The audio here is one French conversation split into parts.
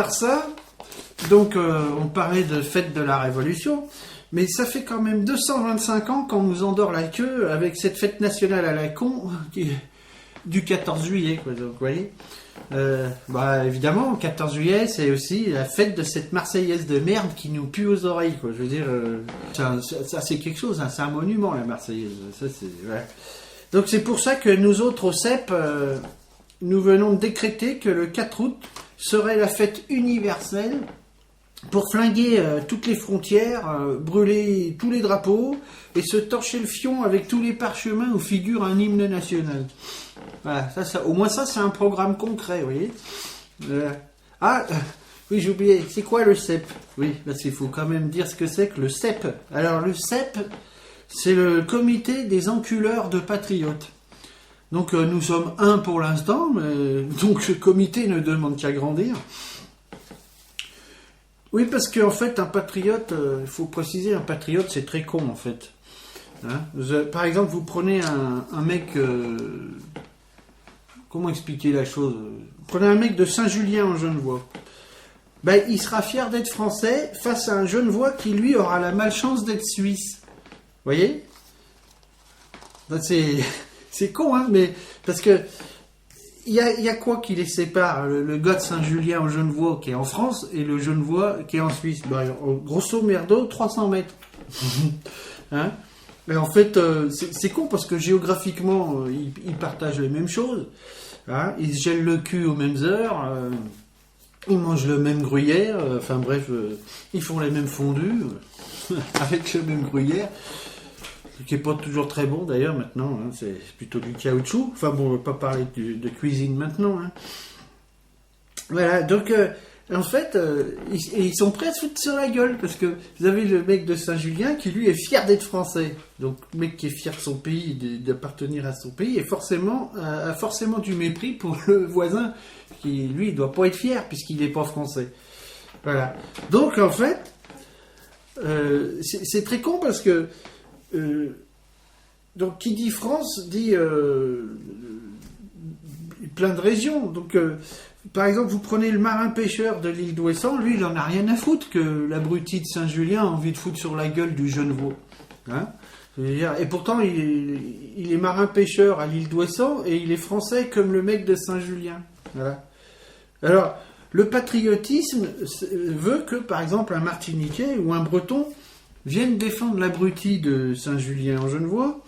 part ça, donc on parlait de fête de la Révolution, mais ça fait quand même 225 ans qu'on nous endort la queue avec cette fête nationale à la con du 14 juillet, quoi. Donc, vous voyez, évidemment, le 14 juillet, c'est aussi la fête de cette Marseillaise de merde qui nous pue aux oreilles, quoi. Je veux dire, ça c'est quelque chose, hein, c'est un monument, la Marseillaise. Ça, ouais. Donc c'est pour ça que nous autres au CEP, nous venons de décréter que le 4 août serait la fête universelle pour flinguer toutes les frontières, brûler tous les drapeaux et se torcher le fion avec tous les parchemins où figure un hymne national. Voilà, au moins ça c'est un programme concret, vous voyez. Oui, j'ai oublié, c'est quoi le CEP? Oui, parce qu'il faut quand même dire ce que c'est que le CEP. Alors le CEP, c'est le comité des enculeurs de patriotes. Donc nous sommes un pour l'instant, mais donc ce comité ne demande qu'à grandir. Oui, parce qu'en fait, un patriote, il faut préciser, un patriote, c'est très con, en fait. Hein, par exemple, vous prenez un mec... comment expliquer la chose? Vous prenez un mec de Saint-Julien en Genevois. Ben, il sera fier d'être français face à un Genevois qui, lui, aura la malchance d'être suisse. Vous voyez? Ben, c'est con, hein, mais... Parce que... Il y a quoi qui les sépare, le gars de Saint-Julien en Genevois qui est en France et le Genevois qui est en Suisse? Ben, grosso merdo, 300 mètres. Hein? Mais en fait, c'est con parce que géographiquement, ils partagent les mêmes choses. Hein? Ils se gèlent le cul aux mêmes heures, ils mangent le même gruyère, enfin bref, ils font les mêmes fondus avec le même gruyère. Qui n'est pas toujours très bon d'ailleurs maintenant, hein, c'est plutôt du caoutchouc. Enfin bon, on ne va pas parler de cuisine maintenant. Hein. Voilà, donc en fait, ils sont prêts à se foutre sur la gueule parce que vous avez le mec de Saint-Julien qui lui est fier d'être français. Donc le mec qui est fier de son pays, d'appartenir à son pays, a forcément du mépris pour le voisin qui lui ne doit pas être fier puisqu'il n'est pas français. Voilà. Donc en fait, c'est très con parce que donc qui dit France dit plein de régions. Donc par exemple vous prenez le marin pêcheur de l'île d'Ouessant, lui il en a rien à foutre que l'abruti de Saint-Julien a envie de foutre sur la gueule du Genevois. Hein, et pourtant il est marin pêcheur à l'île d'Ouessant et il est français comme le mec de Saint-Julien. Voilà. Alors le patriotisme veut que par exemple un Martiniquais ou un Breton viennent défendre l'abruti de Saint-Julien en Genevois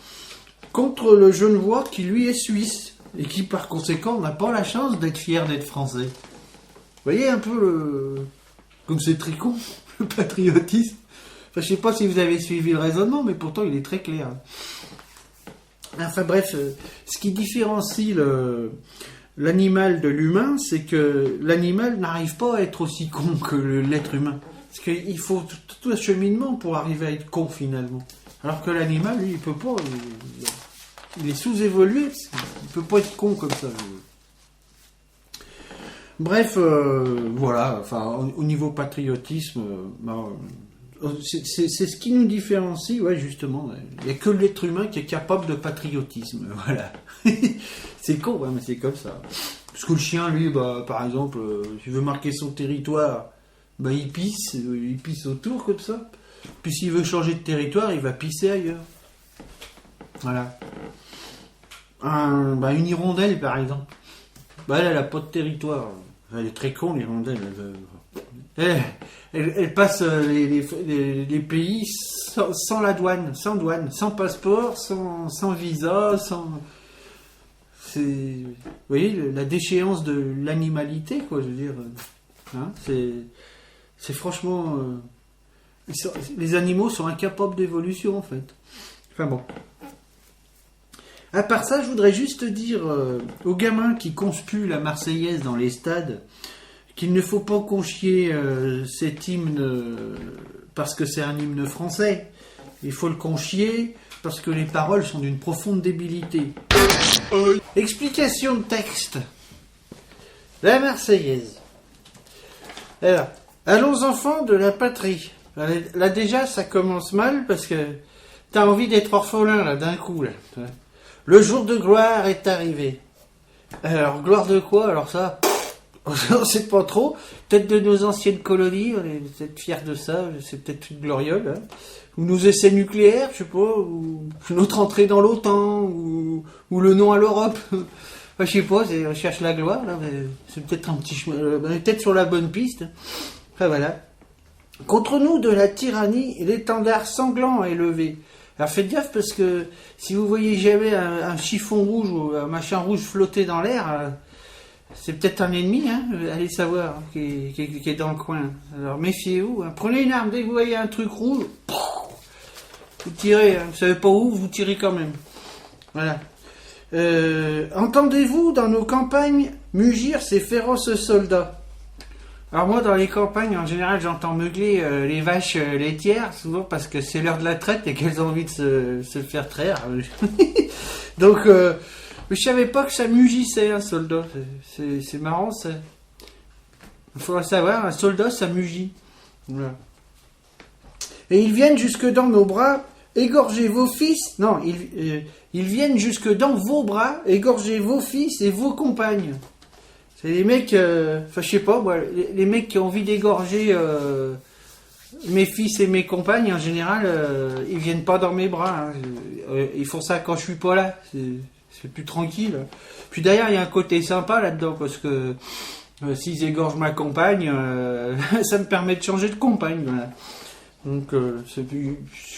contre le Genevois qui lui est suisse et qui par conséquent n'a pas la chance d'être fier d'être français. Vous voyez un peu comme c'est très con, le patriotisme. Enfin, je sais pas si vous avez suivi le raisonnement, mais pourtant il est très clair. Enfin bref, ce qui différencie l'animal de l'humain, c'est que l'animal n'arrive pas à être aussi con que l'être humain. Parce qu'il faut tout un cheminement pour arriver à être con finalement. Alors que l'animal, lui, il peut pas. Il est sous-évolué. Il peut pas être con comme ça. Bref, voilà. Enfin, au niveau patriotisme, c'est ce qui nous différencie, ouais, justement. Il n'y a que l'être humain qui est capable de patriotisme. Voilà. C'est con, ouais, mais c'est comme ça. Parce que le chien, lui, par exemple, s'il veut marquer son territoire. Il pisse autour comme ça. Puis s'il veut changer de territoire, il va pisser ailleurs. Voilà. Une hirondelle, par exemple. Elle n'a pas de territoire. Elle est très con, l'hirondelle. Elle passe les pays sans la douane, sans passeport, sans visa, vous voyez, la déchéance de l'animalité, quoi, je veux dire. Hein, c'est franchement... les animaux sont incapables d'évolution, en fait. Enfin bon. À part ça, je voudrais juste dire aux gamins qui conspuent la Marseillaise dans les stades qu'il ne faut pas conchier cet hymne parce que c'est un hymne français. Il faut le conchier parce que les paroles sont d'une profonde débilité. Explication de texte. La Marseillaise. Alors, allons enfants de la patrie. Là déjà, ça commence mal parce que t'as envie d'être orphelin là d'un coup. Là. Le jour de gloire est arrivé. Alors, gloire de quoi? Alors ça, On ne sait pas trop. Peut-être de nos anciennes colonies, on est peut-être fiers de ça. C'est peut-être une gloriole. Hein. Ou nos essais nucléaires, je sais pas. Ou notre entrée dans l'OTAN. Ou le nom à l'Europe. Enfin, je sais pas, on cherche la gloire. Là, mais c'est peut-être un petit chemin. On est peut-être sur la bonne piste. Enfin voilà. Contre nous de la tyrannie, l'étendard sanglant est levé. Alors faites gaffe parce que si vous voyez jamais un chiffon rouge ou un machin rouge flotter dans l'air, c'est peut-être un ennemi, hein, allez savoir, hein, qui est dans le coin. Alors méfiez-vous, hein. Prenez une arme, dès que vous voyez un truc rouge, vous tirez, hein. Vous savez pas où, vous tirez quand même. Voilà. Entendez-vous dans nos campagnes mugir ces féroces soldats? Alors moi, dans les campagnes, en général, j'entends meugler les vaches laitières, souvent parce que c'est l'heure de la traite et qu'elles ont envie de se faire traire. Donc, je savais pas que ça mugissait, un soldat. C'est marrant, ça. Il faudrait savoir, un soldat, ça mugit. Voilà. Et ils viennent jusque dans nos bras, égorger vos fils. Non, ils viennent jusque dans vos bras, égorger vos fils et vos compagnes. C'est les mecs, enfin je sais pas, moi, les mecs qui ont envie d'égorger mes fils et mes compagnes, en général, ils viennent pas dans mes bras. Hein. Ils font ça quand je suis pas là. C'est plus tranquille. Puis d'ailleurs, il y a un côté sympa là-dedans, parce que s'ils égorgent ma compagne, ça me permet de changer de compagne. Voilà. Donc, c'est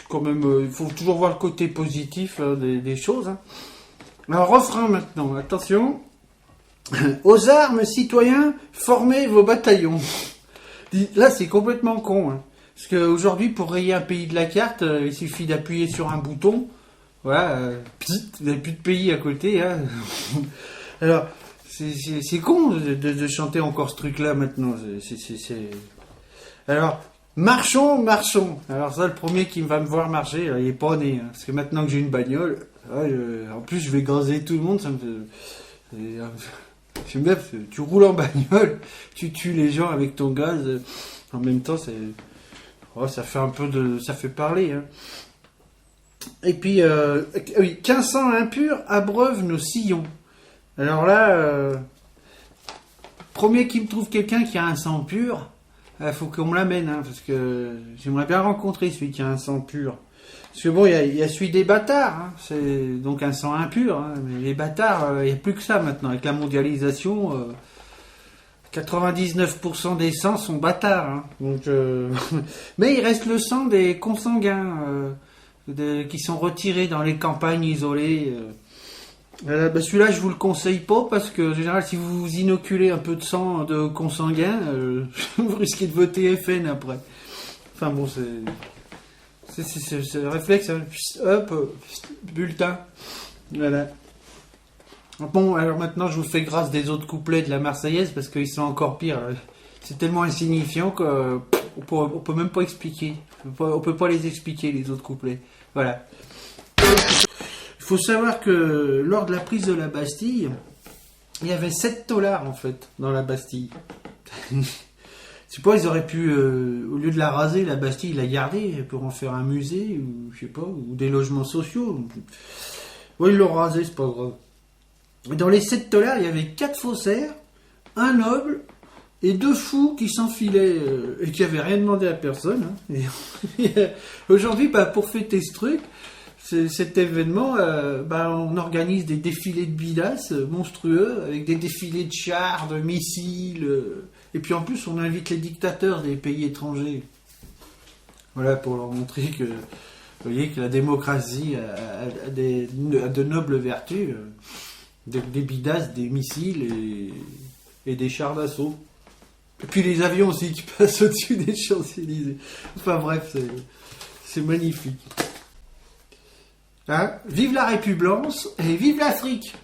quand même, il faut toujours voir le côté positif des choses. Hein. Alors, refrain maintenant, attention. Aux armes, citoyens, formez vos bataillons. Là, c'est complètement con. Hein. Parce qu'aujourd'hui, pour rayer un pays de la carte, il suffit d'appuyer sur un bouton. Voilà, vous n'avez plus de pays à côté. Hein. Alors, c'est con de chanter encore ce truc-là maintenant. Alors, marchons. Alors ça, le premier qui va me voir marcher, il est pas né. Hein. Parce que maintenant que j'ai une bagnole, en plus, je vais gazer tout le monde. Ça me fait... J'aime bien parce que tu roules en bagnole, tu tues les gens avec ton gaz. En même temps, ça fait un peu de... Ça fait parler. Hein. Et puis, oui, qu'un sang impur abreuve nos sillons. Alors là, premier qui me trouve quelqu'un qui a un sang pur, il faut qu'on me l'amène, hein, parce que j'aimerais bien rencontrer celui qui a un sang pur. Parce que bon, il y a celui des bâtards, hein, c'est donc un sang impur, hein, mais les bâtards, il n'y a plus que ça maintenant. Avec la mondialisation, 99% des sangs sont bâtards. Hein, donc, mais il reste le sang des consanguins qui sont retirés dans les campagnes isolées. Celui-là, je vous le conseille pas parce que, en général, si vous vous inoculez un peu de sang de consanguin, vous risquez de voter FN après. Enfin bon, c'est le réflexe, hein. Hop, bulletin. Voilà. Bon, alors maintenant, je vous fais grâce des autres couplets de la Marseillaise parce qu'ils sont encore pires. C'est tellement insignifiant qu'on peut même pas expliquer. On peut pas les expliquer, les autres couplets. Voilà. Il faut savoir que lors de la prise de la Bastille, il y avait 7 dollars en fait dans la Bastille. Je sais pas, ils auraient pu, au lieu de la raser, la Bastille, la garder pour en faire un musée, ou je sais pas, ou des logements sociaux. Oui, ils l'ont rasé, c'est pas grave. Et dans les 7 dollars, il y avait 4 faussaires, un noble et 2 fous qui s'enfilaient et qui avaient rien demandé à personne. Hein. Et aujourd'hui, pour fêter ce truc, cet événement, on organise des défilés de bidasses monstrueux, avec des défilés de chars, de missiles, et puis en plus on invite les dictateurs des pays étrangers. Voilà, pour leur montrer que, vous voyez, que la démocratie a de nobles vertus, des bidasses, des missiles et des chars d'assaut. Et puis les avions aussi qui passent au-dessus des Champs-Élysées. Enfin bref, c'est magnifique. Hein, vive la République et vive l'Afrique!